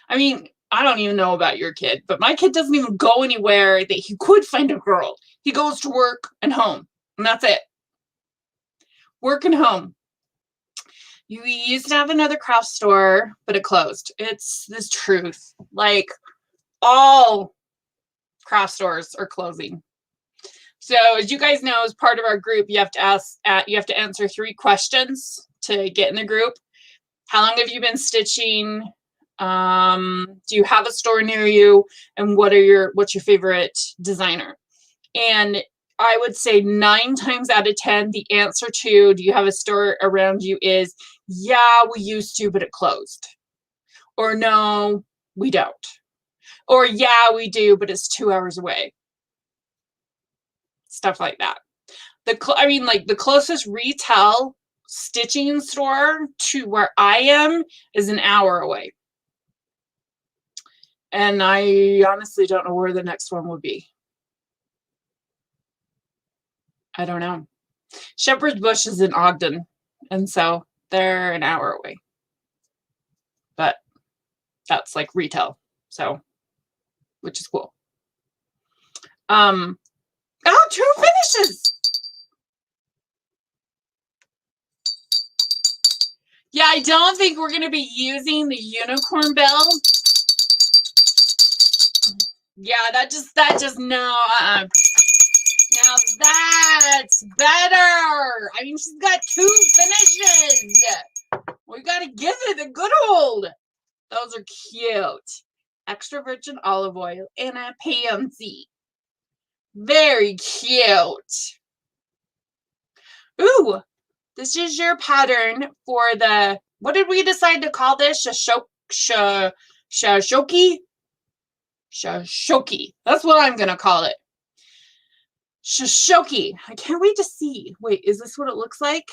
I mean, I don't even know about your kid, but my kid doesn't even go anywhere that he could find a girl. He goes to work and home, and that's it. Work and home. You used to have another craft store, but it closed. It's this truth. Like, all craft stores are closing. So, as you guys know, as part of our group, you have to answer 3 questions to get in the group. How long have you been stitching? Do you have a store near you? And what's your favorite designer? And I would say 9 times out of 10, the answer to do you have a store around you is, yeah, we used to, but it closed. Or no, we don't. Or yeah, we do, but it's 2 hours away. Stuff like that. The closest retail stitching store to where I am is an hour away. And I honestly don't know where the next one would be. I don't know. Shepherd's Bush is in Ogden, and so they're an hour away. But that's like retail, so which is cool. Oh, 2 finishes. Yeah, I don't think we're going to be using the unicorn bell. Yeah, that just no. Now that's better. I mean, she's got 2 finishes. We got to give it a good old. Those are cute. Extra virgin olive oil and a pansy. Very cute. Ooh, this is your pattern for the, what did we decide to call this? Shashoki? Shashoki. That's what I'm going to call it. Shashoki. I can't wait to see. Wait, is this what it looks like?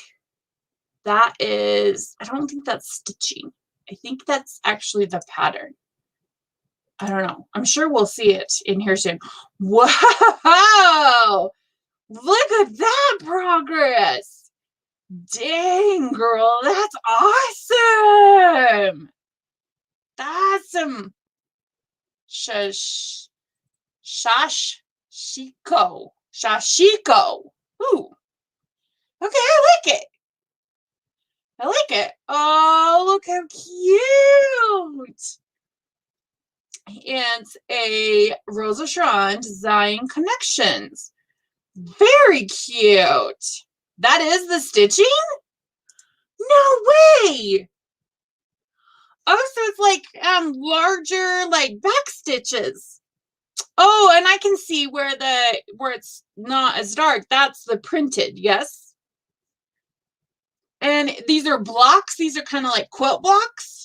That is, I don't think that's stitching. I think that's actually the pattern. I don't know. I'm sure we'll see it in here soon. Wow! Look at that progress. Dang, girl, that's awesome. That's some shashiko. Shashiko. Ooh. Okay, I like it. I like it. Oh, look how cute. It's a Rosa Sharon Design Connections. Very cute. That is the stitching? No way. Oh, so it's like larger like back stitches. Oh, and I can see where it's not as dark. That's the printed, yes. And these are blocks. These are kind of like quilt blocks.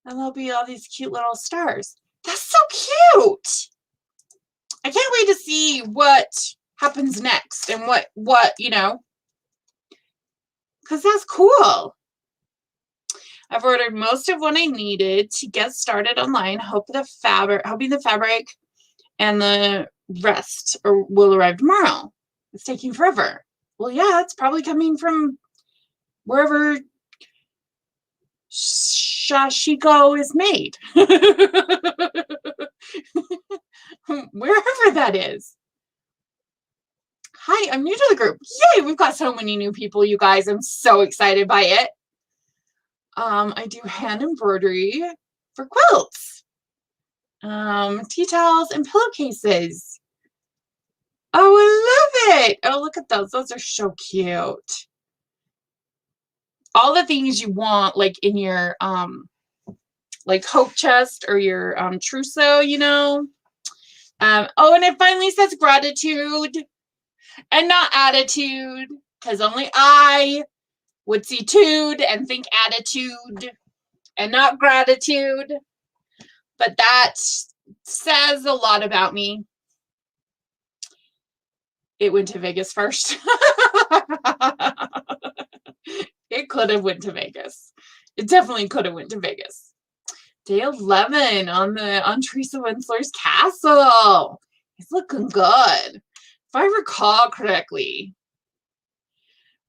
And there'll be all these cute little stars. That's so cute. I can't wait to see what happens next and what, you know, because that's cool. I've ordered most of what I needed to get started online. Hoping the fabric and the rest will arrive tomorrow. It's taking forever. Well, yeah, it's probably coming from wherever Shashiko is made. Wherever that is. Hi, I'm new to the group. Yay, we've got so many new people, you guys. I'm so excited by it. I do hand embroidery for quilts, tea towels, and pillowcases. Oh, I love it. Oh, look at those. Those are so cute. all the things you want, like in your like hope chest or your trousseau, you know. Oh, and it finally says gratitude and not attitude, because only I would see tude and think attitude and not gratitude. But that says a lot about me. It went to Vegas first. It could have went to Vegas. It definitely could have went to Vegas. Day 11 on Teresa Winsler's castle. It's looking good. If I recall correctly,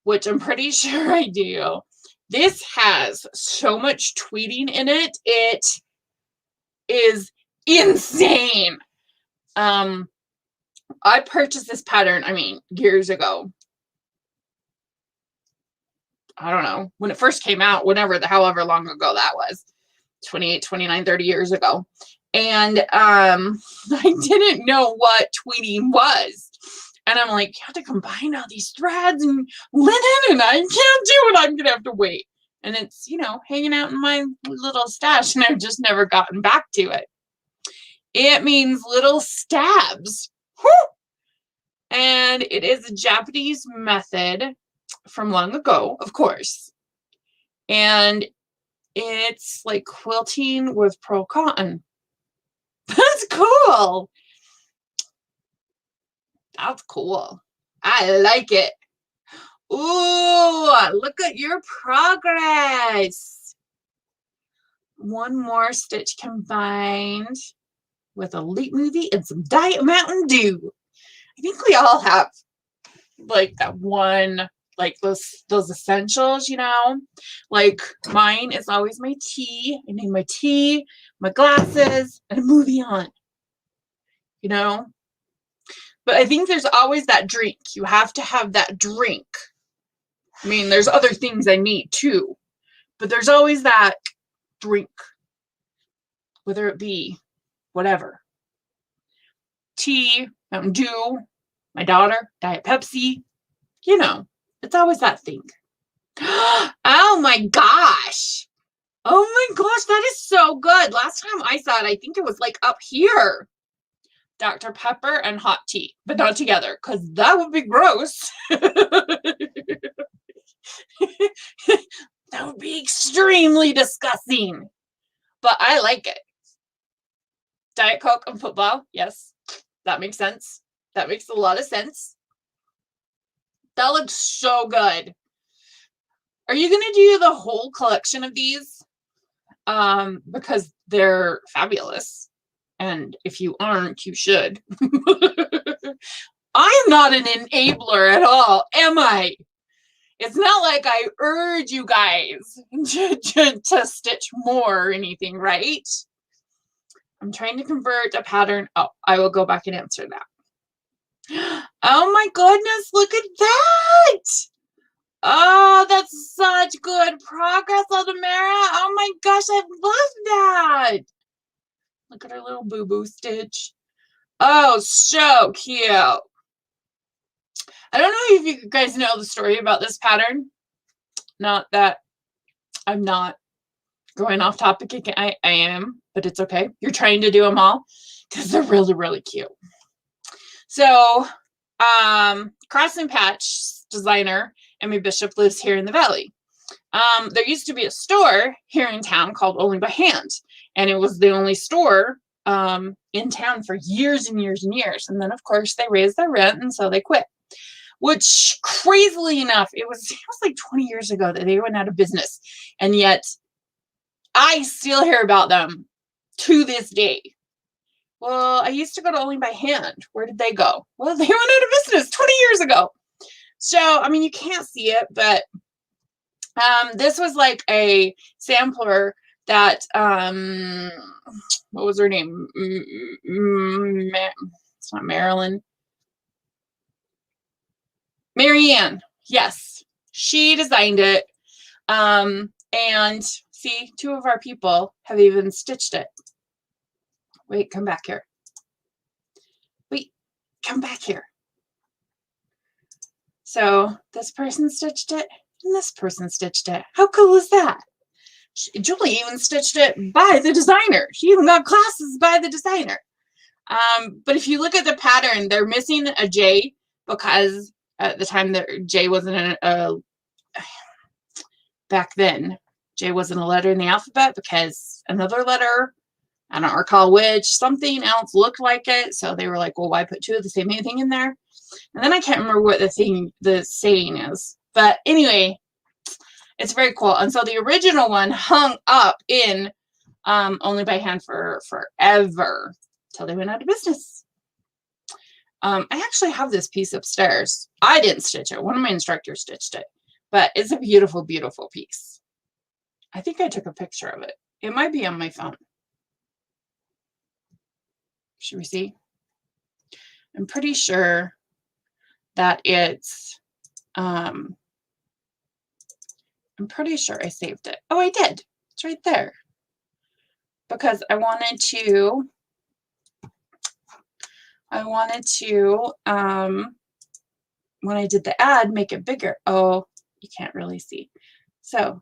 which I'm pretty sure I do, this has so much tweeting in it. It is insane. I purchased this pattern, I mean, years ago. I don't know, when it first came out, however long ago that was, 28, 29, 30 years ago. And I didn't know what tweeting was. And I'm like, you have to combine all these threads and linen, and I can't do it. I'm going to have to wait. And it's, you know, hanging out in my little stash, and I've just never gotten back to it. It means little stabs. Whew! And it is a Japanese method from long ago, of course. And it's like quilting with pearl cotton. That's cool. That's cool. I like it. Ooh, look at your progress. One more stitch combined with a Leap movie and some Diet Mountain Dew. I think we all have like that one, like those essentials, you know. Like mine is always my tea. I need my tea, my glasses, and a movie on. You know. But I think there's always that drink. You have to have that drink. I mean, there's other things I need too, but there's always that drink, whether it be whatever. Tea, Mountain Dew, my daughter, Diet Pepsi, you know, it's always that thing. Oh my gosh. Oh my gosh, that is so good. Last time I saw it, I think it was like up here. Dr. Pepper and hot tea, but not together, because that would be gross. That would be extremely disgusting. But I like it. Diet Coke and football. Yes, that makes sense. That makes a lot of sense. That looks so good. Are you going to do the whole collection of these? Because they're fabulous. And if you aren't, you should. I am not an enabler at all, am I? It's not like I urge you guys to stitch more or anything, right? I'm trying to convert a pattern. Oh, I will go back and answer that. Oh my goodness, look at that. Oh, that's such good progress, Aldemara. Oh my gosh, I love that. Look at her little boo-boo stitch. Oh, so cute. I don't know if you guys know the story about this pattern. Not that I'm not going off topic again. I am, but it's okay. You're trying to do them all because they're really, really cute. So, Cross and Patch designer Emmy Bishop lives here in the Valley. There used to be a store here in town called Only by Hand, and it was the only store in town for years and years and years. And then, of course, they raised their rent, and so they quit. Which, crazily enough, it was like 20 years ago that they went out of business, and yet I still hear about them to this day. Well, I used to go to Only by Hand. Where did they go? Well, they went out of business 20 years ago. So, I mean, you can't see it, but this was like a sampler that, what was her name? It's not Marilyn. Marianne. Yes, she designed it. And see, two of our people have even stitched it. Wait, come back here. Wait, come back here. So this person stitched it, And this person stitched it. How cool is that? Julie even stitched it by the designer. She even got classes by the designer. But if you look at the pattern, they're missing a J because at the time that J wasn't back then, J wasn't a letter in the alphabet because another letter, I don't recall which, something else looked like it. So they were like, well, why put two of the same thing in there? And then I can't remember what the saying is. But anyway, it's very cool. And so the original one hung up in only by hand for forever till they went out of business. I actually have this piece upstairs. I didn't stitch it. One of my instructors stitched it. But it's a beautiful, beautiful piece. I think I took a picture of it. It might be on my phone. Should we see? I'm pretty sure that it's, I'm pretty sure I saved it. Oh, I did. It's right there. Because I wanted to, when I did the ad, make it bigger. Oh, you can't really see. So,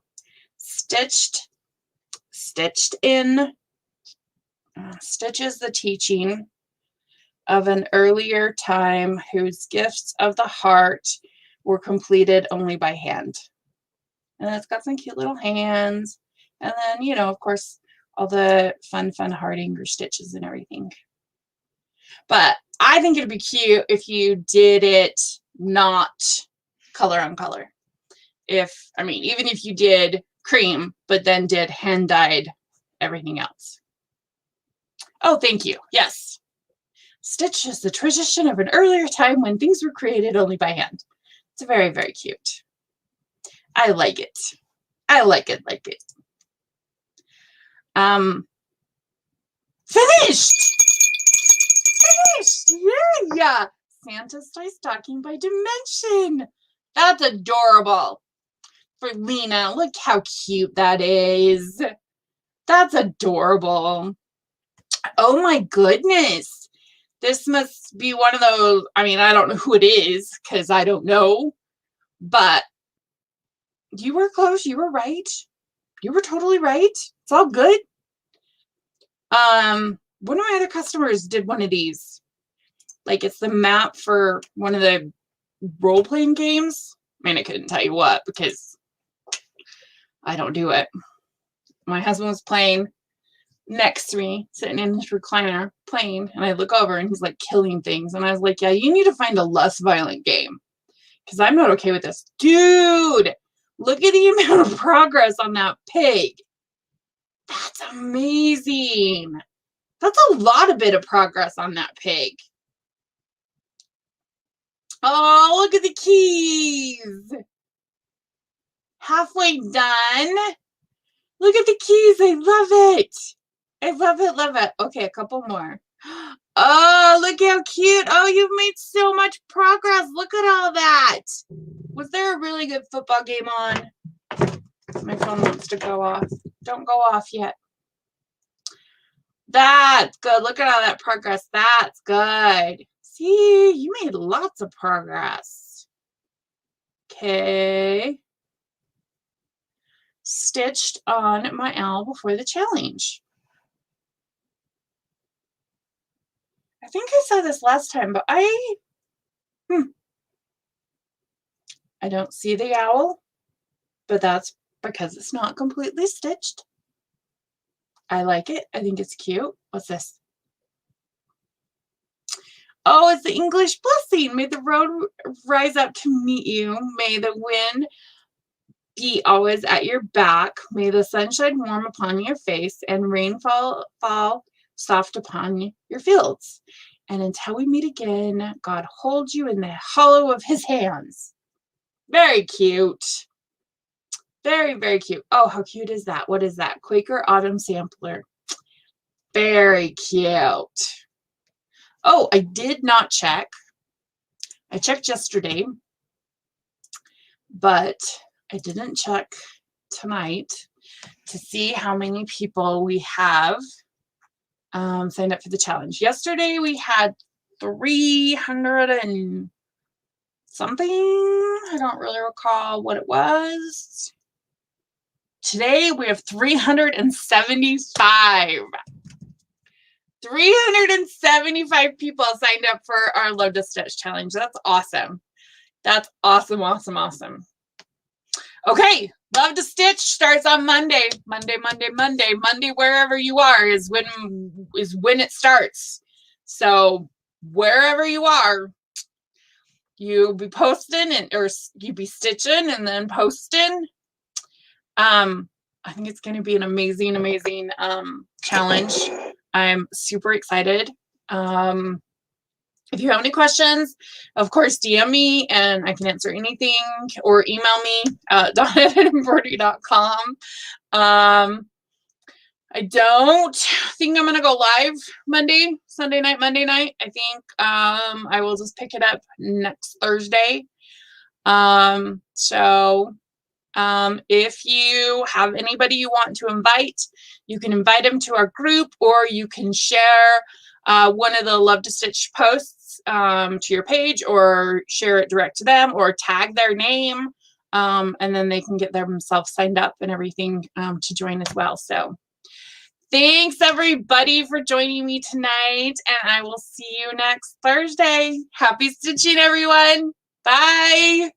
stitched in, stitches the teaching of an earlier time whose gifts of the heart were completed only by hand. And it's got some cute little hands. And then, you know, of course, all the fun Hardinger stitches and everything. But I think it'd be cute if you did it not color on color. Even if you did cream, but then did hand dyed everything else. Oh, thank you. Yes. Stitch is the tradition of an earlier time when things were created only by hand. It's very, very cute. I like it. I like it. Finished. Yeah. Santa's Toy Stocking by Dimension. That's adorable. For Lena, look how cute that is. That's adorable. Oh my goodness. This must be one of those, I don't know who it is because I don't know, but you were close. You were right. You were totally right. It's all good. One of my other customers did one of these. Like, it's the map for one of the role-playing games. I couldn't tell you what because I don't do it. My husband was playing next to me, sitting in his recliner playing, and I look over and he's like killing things. And I was like, yeah, you need to find a less violent game because I'm not okay with this. Dude, look at the amount of progress on that pig. That's amazing. That's a lot of bit of progress on that pig. Oh, look at the keys. Halfway done. Look at the keys. I love it. I love it. Okay, a couple more. Oh, look how cute. Oh, you've made so much progress. Look at all that. Was there a really good football game on? My phone wants to go off. Don't go off yet. That's good. Look at all that progress. That's good. See, you made lots of progress. Okay. Stitched on my owl before the challenge. I think I saw this last time, but I don't see the owl, but that's because it's not completely stitched. I like it. I think it's cute. What's this? Oh, it's the English blessing. May the road rise up to meet you. May the wind be always at your back. May the sun shine warm upon your face and rain fall soft upon your fields. And until we meet again, God holds you in the hollow of his hands. Very cute. Very, very cute. Oh, how cute is that? What is that? Quaker Autumn Sampler. Very cute. Oh, I did not check. I checked yesterday, but I didn't check tonight to see how many people we have signed up for the challenge. Yesterday we had 300 and something. I don't really recall what it was. Today we have 375. 375 people signed up for our Love to Stitch challenge. That's awesome. That's awesome, awesome, awesome. Okay, Love to Stitch starts on Monday. Monday, wherever you are is when it starts. So wherever you are, you'll be posting or you'll be stitching and then posting. I think it's going to be an amazing, amazing challenge. I'm super excited. If you have any questions, of course, DM me and I can answer anything, or email me at Embroidery.com. I don't think I'm going to go live Monday night. I think I will just pick it up next Thursday. If you have anybody you want to invite, you can invite them to our group, or you can share one of the Love to Stitch posts to your page, or share it direct to them, or tag their name, and then they can get themselves signed up and everything to join as well. So thanks everybody for joining me tonight, and I will see you next Thursday. Happy stitching, everyone. Bye.